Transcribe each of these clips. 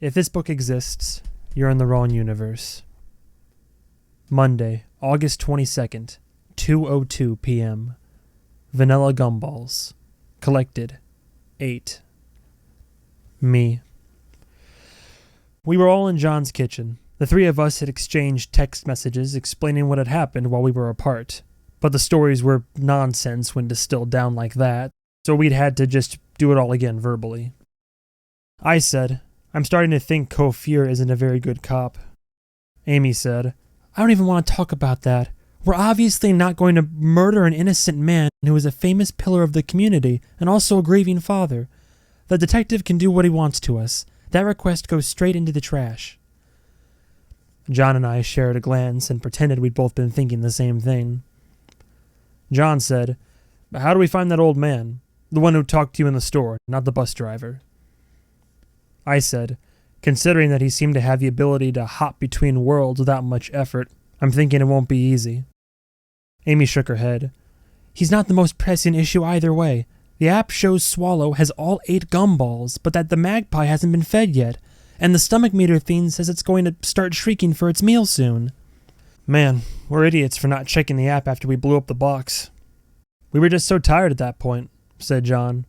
If this book exists, you're in the wrong universe. Monday, August 22nd, 2:02 p.m. Vanilla gumballs. Collected. 8. Me. We were all in John's kitchen. The three of us had exchanged text messages explaining what had happened while we were apart. But the stories were nonsense when distilled down like that, so we'd had to just do it all again verbally. I said, I'm starting to think Kofir isn't a very good cop. Amy said, I don't even want to talk about that. We're obviously not going to murder an innocent man who is a famous pillar of the community and also a grieving father. The detective can do what he wants to us. That request goes straight into the trash. John and I shared a glance and pretended we'd both been thinking the same thing. John said, How do we find that old man? The one who talked to you in the store, not the bus driver. I said, Considering that he seemed to have the ability to hop between worlds without much effort, I'm thinking it won't be easy. Amy shook her head. He's not the most pressing issue either way. The app shows Swallow has all 8 gumballs, but that the magpie hasn't been fed yet, and the stomach meter thing says it's going to start shrieking for its meal soon. Man, we're idiots for not checking the app after we blew up the box. We were just so tired at that point, said John.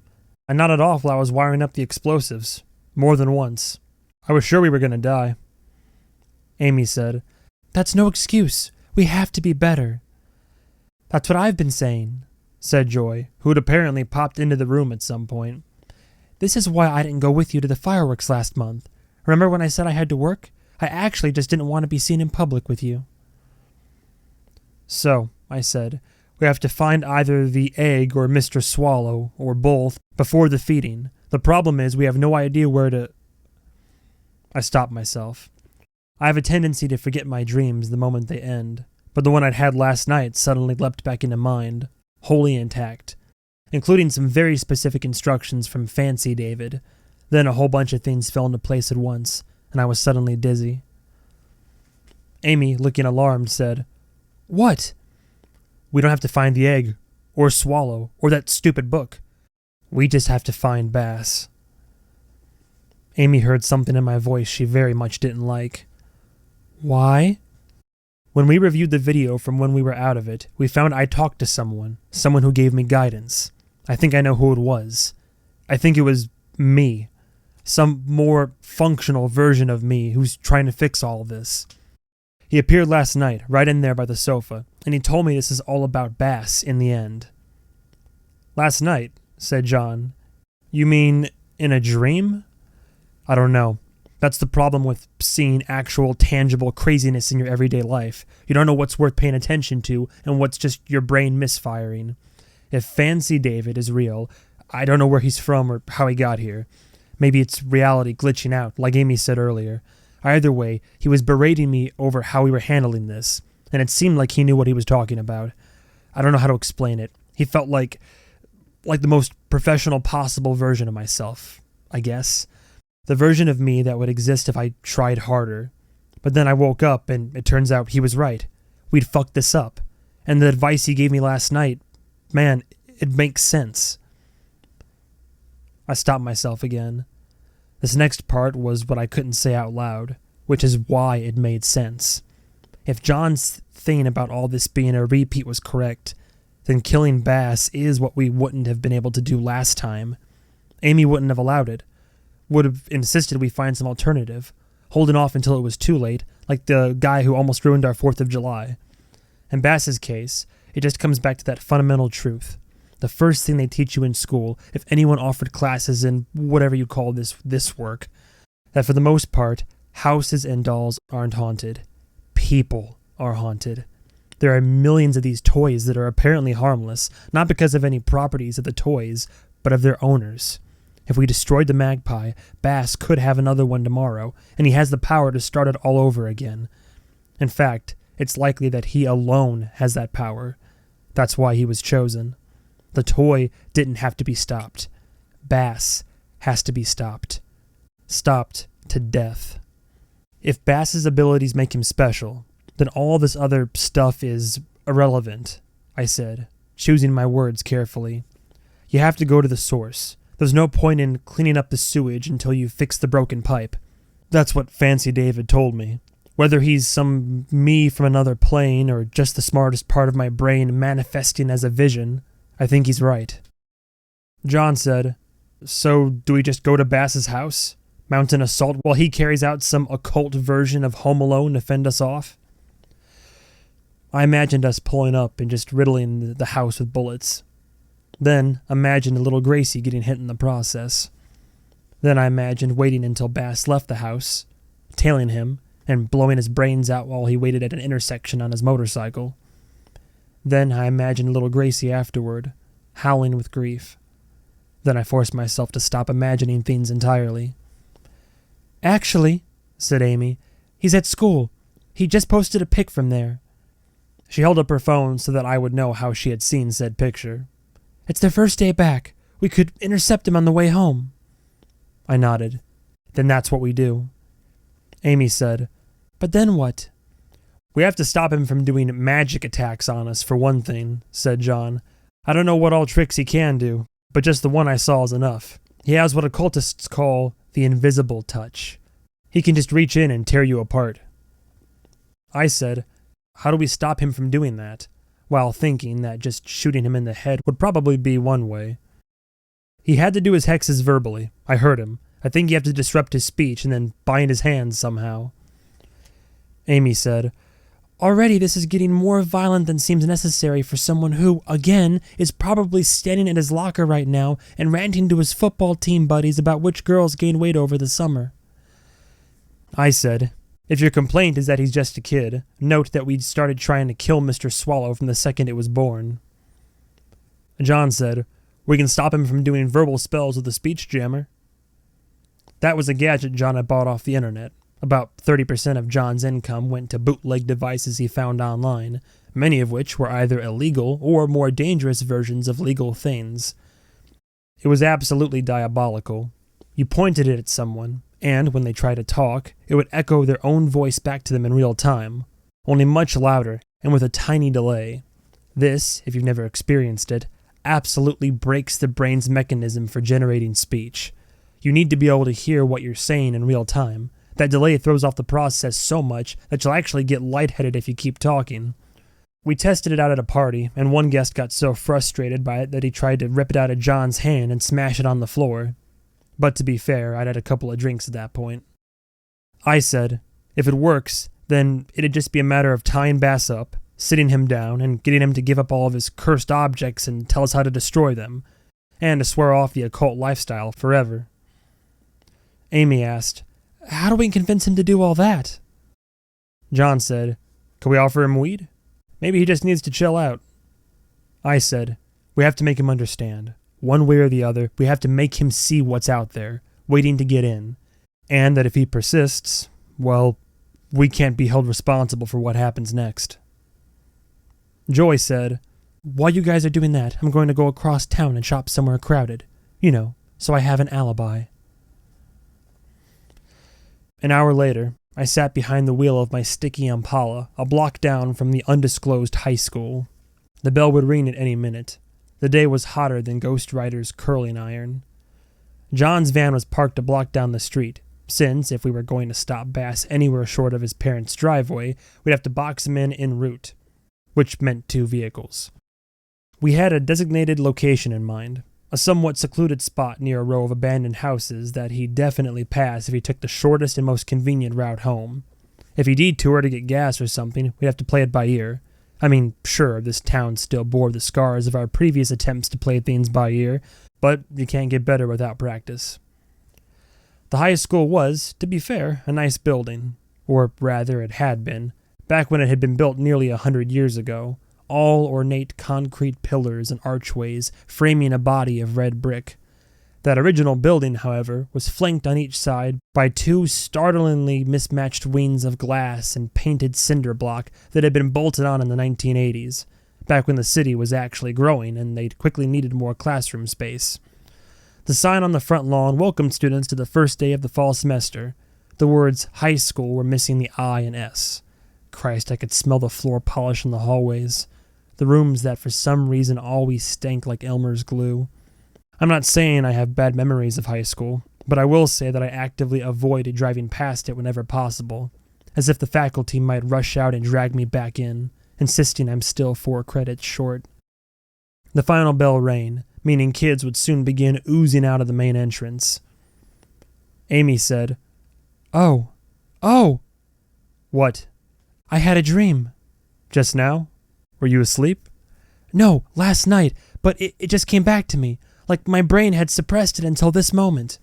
I nodded off while I was wiring up the explosives. More than once. I was sure we were going to die. Amy said, That's no excuse. We have to be better. That's what I've been saying, said Joy, who had apparently popped into the room at some point. This is why I didn't go with you to the fireworks last month. Remember when I said I had to work? I actually just didn't want to be seen in public with you. So, I said, we have to find either the egg or Mr. Swallow, or both, before the feeding. The problem is we have no idea where to... I stopped myself. I have a tendency to forget my dreams the moment they end, but the one I'd had last night suddenly leapt back into mind, wholly intact, including some very specific instructions from Fancy David. Then a whole bunch of things fell into place at once, and I was suddenly dizzy. Amy, looking alarmed, said, What? We don't have to find the egg, or Swallow, or that stupid book. We just have to find Bass. Amy heard something in my voice she very much didn't like. Why? When we reviewed the video from when we were out of it, we found I talked to someone who gave me guidance. I think I know who it was. I think it was me. Some more functional version of me who's trying to fix all this. He appeared last night, right in there by the sofa, and he told me this is all about Bass in the end. Last night, said John. You mean in a dream? I don't know. That's the problem with seeing actual, tangible craziness in your everyday life. You don't know what's worth paying attention to and what's just your brain misfiring. If Fancy David is real, I don't know where he's from or how he got here. Maybe it's reality glitching out, like Amy said earlier. Either way, he was berating me over how we were handling this, and it seemed like he knew what he was talking about. I don't know how to explain it. He felt like the most professional possible version of myself, I guess. The version of me that would exist if I tried harder. But then I woke up and it turns out he was right. We'd fucked this up. And the advice he gave me last night, man, it makes sense. I stopped myself again. This next part was what I couldn't say out loud, which is why it made sense. If John's thing about all this being a repeat was correct, then killing Bass is what we wouldn't have been able to do last time. Amy wouldn't have allowed it. Would have insisted we find some alternative, holding off until it was too late, like the guy who almost ruined our 4th of July. In Bass's case, it just comes back to that fundamental truth. The first thing they teach you in school, if anyone offered classes in whatever you call this work, that for the most part, houses and dolls aren't haunted. People are haunted. There are millions of these toys that are apparently harmless, not because of any properties of the toys, but of their owners. If we destroyed the magpie, Bass could have another one tomorrow, and he has the power to start it all over again. In fact, it's likely that he alone has that power. That's why he was chosen. The toy didn't have to be stopped. Bass has to be stopped. Stopped to death. If Bass's abilities make him special, then all this other stuff is irrelevant, I said, choosing my words carefully. You have to go to the source. There's no point in cleaning up the sewage until you fix the broken pipe. That's what Fancy David told me. Whether he's some me from another plane or just the smartest part of my brain manifesting as a vision, I think he's right. John said, "So do we just go to Bass's house? Mount an assault while he carries out some occult version of Home Alone to fend us off?" I imagined us pulling up and just riddling the house with bullets. Then imagined little Gracie getting hit in the process. Then I imagined waiting until Bass left the house, tailing him, and blowing his brains out while he waited at an intersection on his motorcycle. Then I imagined little Gracie afterward, howling with grief. Then I forced myself to stop imagining things entirely. "Actually," said Amy, "he's at school. He just posted a pic from there." She held up her phone so that I would know how she had seen said picture. "It's their first day back. We could intercept him on the way home." I nodded. "Then that's what we do." Amy said, "But then what?" "We have to stop him from doing magic attacks on us, for one thing," said John. "I don't know what all tricks he can do, but just the one I saw is enough. He has what occultists call the invisible touch. He can just reach in and tear you apart." I said, "How do we stop him from doing that?" while thinking that just shooting him in the head would probably be one way. "He had to do his hexes verbally. I heard him. I think you have to disrupt his speech and then bind his hands somehow." Amy said, "Already this is getting more violent than seems necessary for someone who, again, is probably standing at his locker right now and ranting to his football team buddies about which girls gained weight over the summer." I said, "If your complaint is that he's just a kid, note that we started trying to kill Mr. Swallow from the second it was born." John said, "We can stop him from doing verbal spells with the speech jammer." That was a gadget John had bought off the internet. About 30% of John's income went to bootleg devices he found online, many of which were either illegal or more dangerous versions of legal things. It was absolutely diabolical. You pointed it at someone, and when they tried to talk, it would echo their own voice back to them in real time, only much louder and with a tiny delay. This, if you've never experienced it, absolutely breaks the brain's mechanism for generating speech. You need to be able to hear what you're saying in real time. That delay throws off the process so much that you'll actually get lightheaded if you keep talking. We tested it out at a party, and one guest got so frustrated by it that he tried to rip it out of John's hand and smash it on the floor. But to be fair, I'd had a couple of drinks at that point. I said, if it works, then it'd just be a matter of tying Bass up, sitting him down, and getting him to give up all of his cursed objects and tell us how to destroy them, and to swear off the occult lifestyle forever. Amy asked, "How do we convince him to do all that?" John said, "Could we offer him weed? Maybe he just needs to chill out." I said, "We have to make him understand. One way or the other, we have to make him see what's out there, waiting to get in. And that if he persists, well, we can't be held responsible for what happens next." Joy said, "While you guys are doing that, I'm going to go across town and shop somewhere crowded. So I have an alibi." An hour later, I sat behind the wheel of my sticky Impala, a block down from the undisclosed high school. The bell would ring at any minute. The day was hotter than Ghost Rider's curling iron. John's van was parked a block down the street, since if we were going to stop Bass anywhere short of his parents' driveway, we'd have to box him in en route, which meant 2 vehicles. We had a designated location in mind, a somewhat secluded spot near a row of abandoned houses that he'd definitely pass if he took the shortest and most convenient route home. If he detoured to get gas or something, we'd have to play it by ear. I mean, sure, this town still bore the scars of our previous attempts to play things by ear, but you can't get better without practice. The high school was, to be fair, a nice building, or rather it had been, back when it had been built nearly 100 years ago. All ornate concrete pillars and archways framing a body of red brick. That original building, however, was flanked on each side by 2 startlingly mismatched wings of glass and painted cinder block that had been bolted on in the 1980s, back when the city was actually growing and they quickly needed more classroom space. The sign on the front lawn welcomed students to the first day of the fall semester. The words high school were missing the I and S. Christ, I could smell the floor polish in the hallways. The rooms that for some reason always stank like Elmer's glue. I'm not saying I have bad memories of high school. but I will say that I actively avoided driving past it whenever possible, as if the faculty might rush out and drag me back in, insisting I'm still 4 credits short. The final bell rang, meaning kids would soon begin oozing out of the main entrance. Amy said, "Oh. What? I had a dream." Just now? Were you asleep? No, last night, but it just came back to me, like my brain had suppressed it until this moment.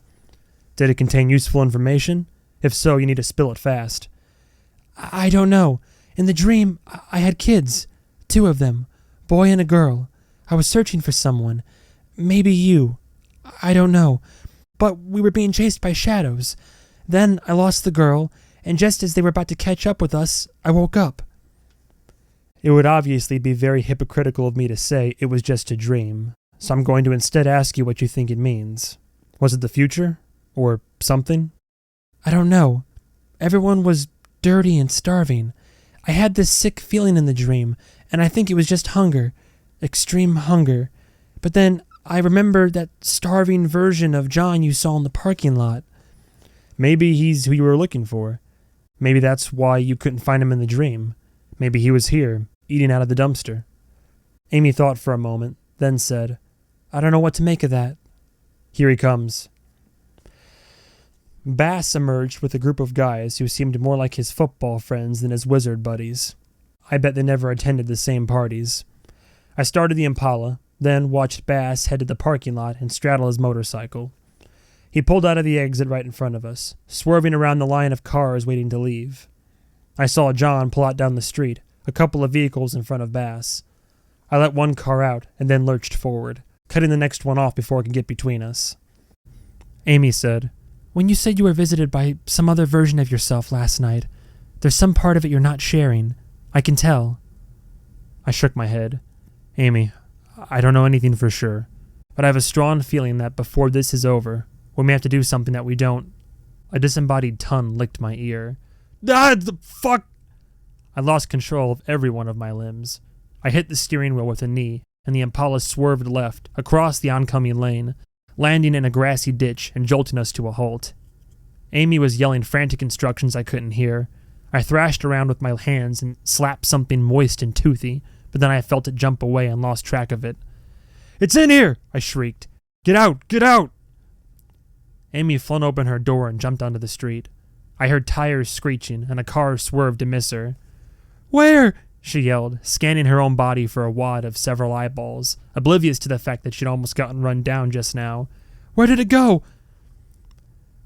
Did it contain useful information? If so, you need to spill it fast. I don't know. In the dream, I had kids. 2 of them. Boy and a girl. I was searching for someone. Maybe you. I don't know. But we were being chased by shadows. Then I lost the girl, and just as they were about to catch up with us, I woke up. It would obviously be very hypocritical of me to say it was just a dream, so I'm going to instead ask you what you think it means. Was it the future? Or something? I don't know. Everyone was dirty and starving. I had this sick feeling in the dream, and I think it was just hunger. Extreme hunger. But then I remembered that starving version of John you saw in the parking lot. Maybe he's who you were looking for. Maybe that's why you couldn't find him in the dream. Maybe he was here, eating out of the dumpster. Amy thought for a moment, then said, I don't know what to make of that. Here he comes. Bass emerged with a group of guys who seemed more like his football friends than his wizard buddies. I bet they never attended the same parties. I started the Impala, then watched Bass head to the parking lot and straddle his motorcycle. He pulled out of the exit right in front of us, swerving around the line of cars waiting to leave. I saw John pull out down the street, a couple of vehicles in front of Bass. I let one car out and then lurched forward, cutting the next one off before it could get between us. Amy said, When you said you were visited by some other version of yourself last night, there's some part of it you're not sharing. I can tell. I shook my head. Amy, I don't know anything for sure, but I have a strong feeling that before this is over, we may have to do something that we don't. A disembodied tongue licked my ear. Ah, the fuck! I lost control of every one of my limbs. I hit the steering wheel with a knee, and the Impala swerved left, across the oncoming lane, landing in a grassy ditch and jolting us to a halt. Amy was yelling frantic instructions I couldn't hear. I thrashed around with my hands and slapped something moist and toothy, but then I felt it jump away and lost track of it. It's in here! I shrieked. Get out! Get out! Amy flung open her door and jumped onto the street. I heard tires screeching, and a car swerved to miss her. Where? She yelled, scanning her own body for a wad of several eyeballs, oblivious to the fact that she'd almost gotten run down just now. Where did it go?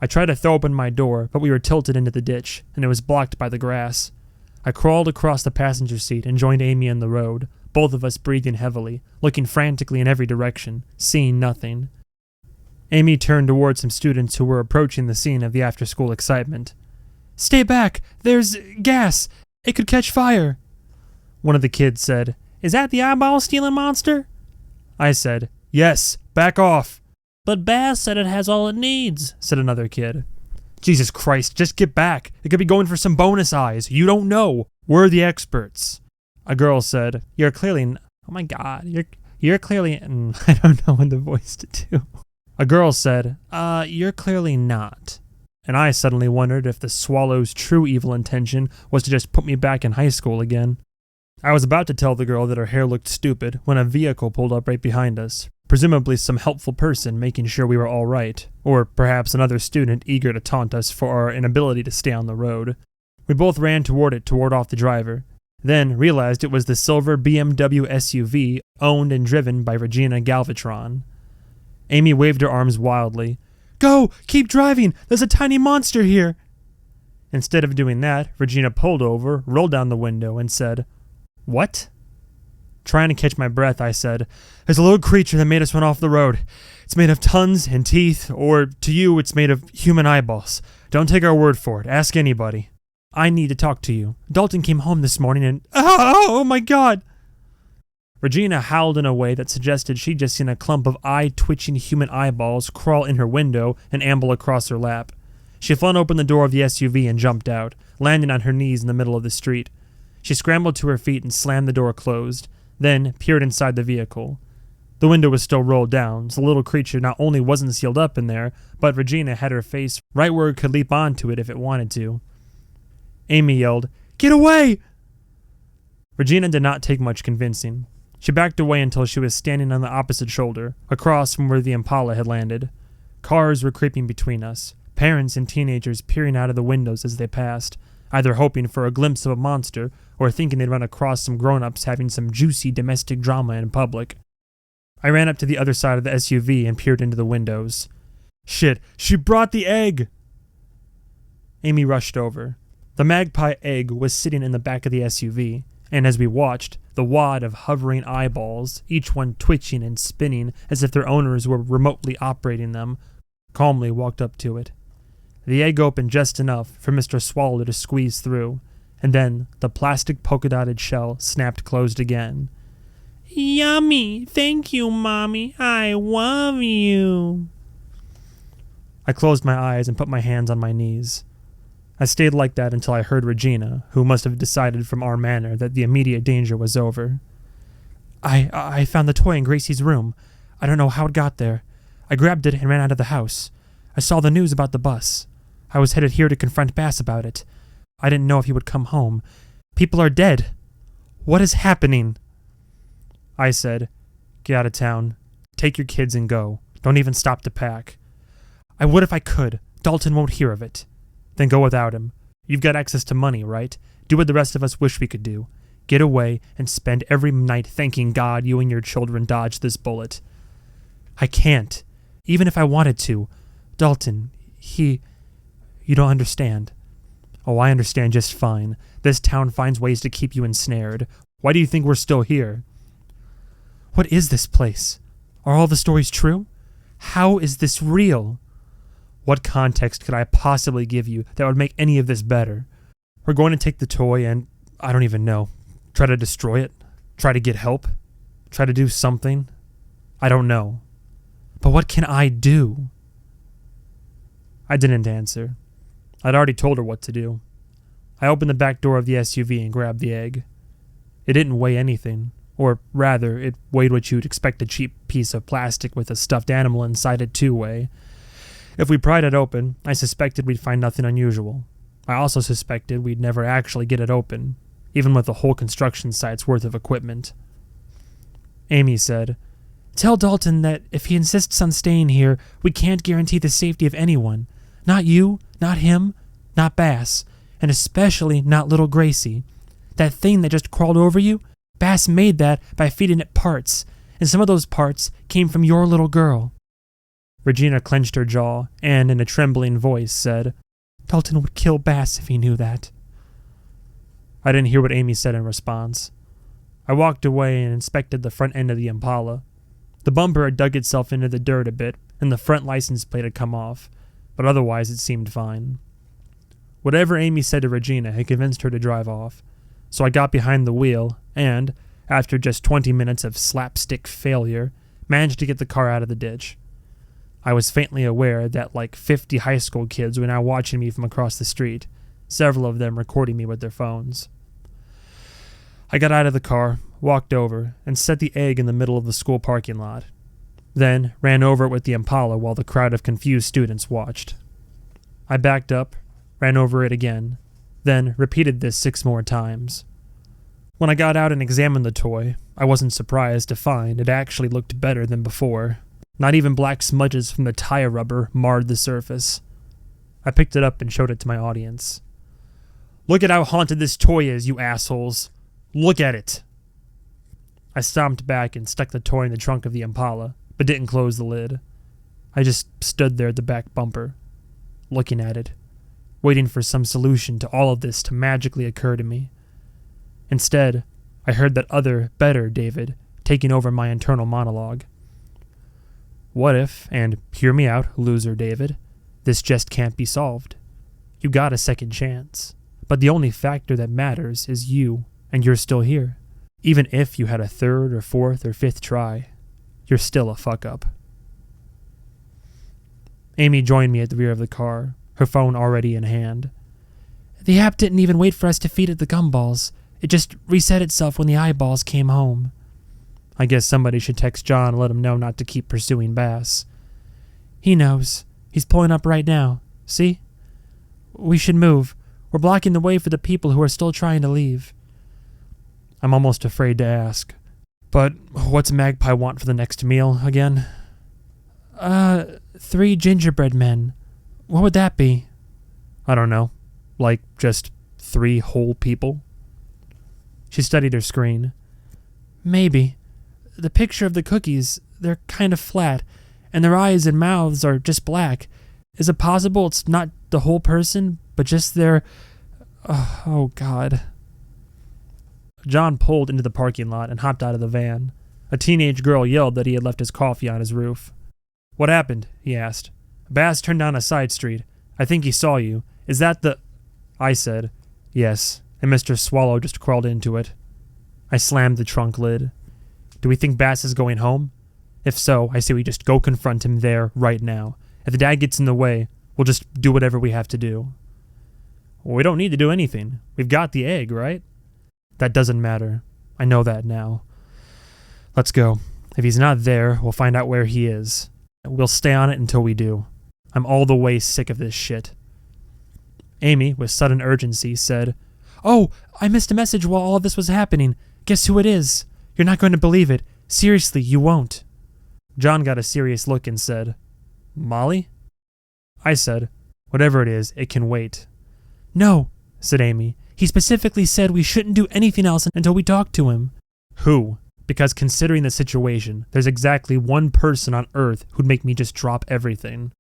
I tried to throw open my door, but we were tilted into the ditch, and it was blocked by the grass. I crawled across the passenger seat and joined Amy in the road, both of us breathing heavily, looking frantically in every direction, seeing nothing. Amy turned toward some students who were approaching the scene of the after-school excitement. Stay back! There's gas! It could catch fire! One of the kids said, Is that the eyeball-stealing monster? I said, Yes, back off! But Bass said it has all it needs, said another kid. Jesus Christ, just get back. It could be going for some bonus eyes. You don't know. We're the experts. A girl said, You're clearly... Oh my god, you're clearly... I don't know what the voice to do. A girl said, You're clearly not. And I suddenly wondered if the swallow's true evil intention was to just put me back in high school again. I was about to tell the girl that her hair looked stupid when a vehicle pulled up right behind us, presumably some helpful person making sure we were all right, or perhaps another student eager to taunt us for our inability to stay on the road. We both ran toward it to ward off the driver, then realized it was the silver BMW SUV owned and driven by Regina Galvatron. Amy waved her arms wildly. Go! Keep driving! There's a tiny monster here! Instead of doing that, Regina pulled over, rolled down the window, and said, What? Trying to catch my breath, I said, There's a little creature that made us run off the road. It's made of tongues and teeth, or to you, it's made of human eyeballs. Don't take our word for it. Ask anybody. I need to talk to you. Dalton came home this morning and... Oh my god! Regina howled in a way that suggested she'd just seen a clump of eye-twitching human eyeballs crawl in her window and amble across her lap. She flung open the door of the SUV and jumped out, landing on her knees in the middle of the street. She scrambled to her feet and slammed the door closed, then peered inside the vehicle. The window was still rolled down, so the little creature not only wasn't sealed up in there, but Regina had her face right where it could leap onto it if it wanted to. Amy yelled, "Get away!" Regina did not take much convincing. She backed away until she was standing on the opposite shoulder, across from where the Impala had landed. Cars were creeping between us, parents and teenagers peering out of the windows as they passed, either hoping for a glimpse of a monster or thinking they'd run across some grown-ups having some juicy domestic drama in public. I ran up to the other side of the SUV and peered into the windows. "Shit, she brought the egg!" Amy rushed over. The magpie egg was sitting in the back of the SUV, and as we watched, the wad of hovering eyeballs, each one twitching and spinning as if their owners were remotely operating them, calmly walked up to it. The egg opened just enough for Mr. Swallow to squeeze through, and then the plastic polka-dotted shell snapped closed again. "Yummy! Thank you, Mommy. I love you." I closed my eyes and put my hands on my knees. I stayed like that until I heard Regina, who must have decided from our manner that the immediate danger was over. I found the toy in Gracie's room. I don't know how it got there. I grabbed it and ran out of the house. I saw the news about the bus. I was headed here to confront Bass about it. I didn't know if he would come home. People are dead. What is happening?" I said, "Get out of town. Take your kids and go. Don't even stop to pack." "I would if I could. Dalton won't hear of it." "Then go without him. You've got access to money, right? Do what the rest of us wish we could do. Get away and spend every night thanking God you and your children dodged this bullet." "I can't. Even if I wanted to. Dalton, you don't understand." "Oh, I understand just fine. This town finds ways to keep you ensnared. Why do you think we're still here?" "What is this place? Are all the stories true? How is this real?" "What context could I possibly give you that would make any of this better? We're going to take the toy and, I don't even know, try to destroy it? Try to get help? Try to do something? I don't know. But what can I do?" I didn't answer. I'd already told her what to do. I opened the back door of the SUV and grabbed the egg. It didn't weigh anything, or rather, it weighed what you'd expect a cheap piece of plastic with a stuffed animal inside it to weigh. If we pried it open, I suspected we'd find nothing unusual. I also suspected we'd never actually get it open, even with a whole construction site's worth of equipment. Amy said, "Tell Dalton that if he insists on staying here, we can't guarantee the safety of anyone. Not you, not him, not Bass, and especially not little Gracie. That thing that just crawled over you, Bass made that by feeding it parts, and some of those parts came from your little girl." Regina clenched her jaw and, in a trembling voice, said, "Dalton would kill Bass if he knew that." I didn't hear what Amy said in response. I walked away and inspected the front end of the Impala. The bumper had dug itself into the dirt a bit, and the front license plate had come off, but otherwise it seemed fine. Whatever Amy said to Regina had convinced her to drive off, so I got behind the wheel and, after just 20 minutes of slapstick failure, managed to get the car out of the ditch. I was faintly aware that like 50 high school kids were now watching me from across the street, several of them recording me with their phones. I got out of the car, walked over, and set the egg in the middle of the school parking lot. Then ran over it with the Impala while the crowd of confused students watched. I backed up, ran over it again, then repeated this 6 more times. When I got out and examined the toy, I wasn't surprised to find it actually looked better than before. Not even black smudges from the tire rubber marred the surface. I picked it up and showed it to my audience. "Look at how haunted this toy is, you assholes. Look at it." I stomped back and stuck the toy in the trunk of the Impala, but didn't close the lid. I just stood there at the back bumper, looking at it, waiting for some solution to all of this to magically occur to me. Instead, I heard that other, better David taking over my internal monologue. "What if, and hear me out, loser David, this just can't be solved? You got a second chance, but the only factor that matters is you, and you're still here. Even if you had a 3rd or 4th or 5th try, you're still a fuck-up." Amy joined me at the rear of the car, her phone already in hand. "The app didn't even wait for us to feed it the gumballs. It just reset itself when the eyeballs came home." I guess somebody should text John and let him know not to keep pursuing Bass. He knows. He's pulling up right now. See? We should move. We're blocking the way for the people who are still trying to leave. I'm almost afraid to ask. But what's Magpie want for the next meal again? 3 gingerbread men. What would that be? I don't know. Like just 3 whole people? She studied her screen. Maybe. The picture of the cookies, they're kind of flat, and their eyes and mouths are just black. Is it possible it's not the whole person, but just their... Oh, God. John pulled into the parking lot and hopped out of the van. A teenage girl yelled that he had left his coffee on his roof. What happened? He asked. Bass turned down a side street. I think he saw you. Is that the... I said, yes, and Mr. Swallow just crawled into it. I slammed the trunk lid. Do we think Bass is going home? If so, I say we just go confront him there, right now. If the dad gets in the way, we'll just do whatever we have to do. Well, we don't need to do anything. We've got the egg, right? That doesn't matter. I know that now. Let's go. If he's not there, we'll find out where he is. We'll stay on it until we do. I'm all the way sick of this shit. Amy, with sudden urgency, said, Oh, I missed a message while all of this was happening. Guess who it is? You're not going to believe it. Seriously, you won't. John got a serious look and said, Molly? I said, whatever it is, it can wait. No, said Amy. He specifically said we shouldn't do anything else until we talk to him. Who? Because considering the situation, there's exactly one person on Earth who'd make me just drop everything.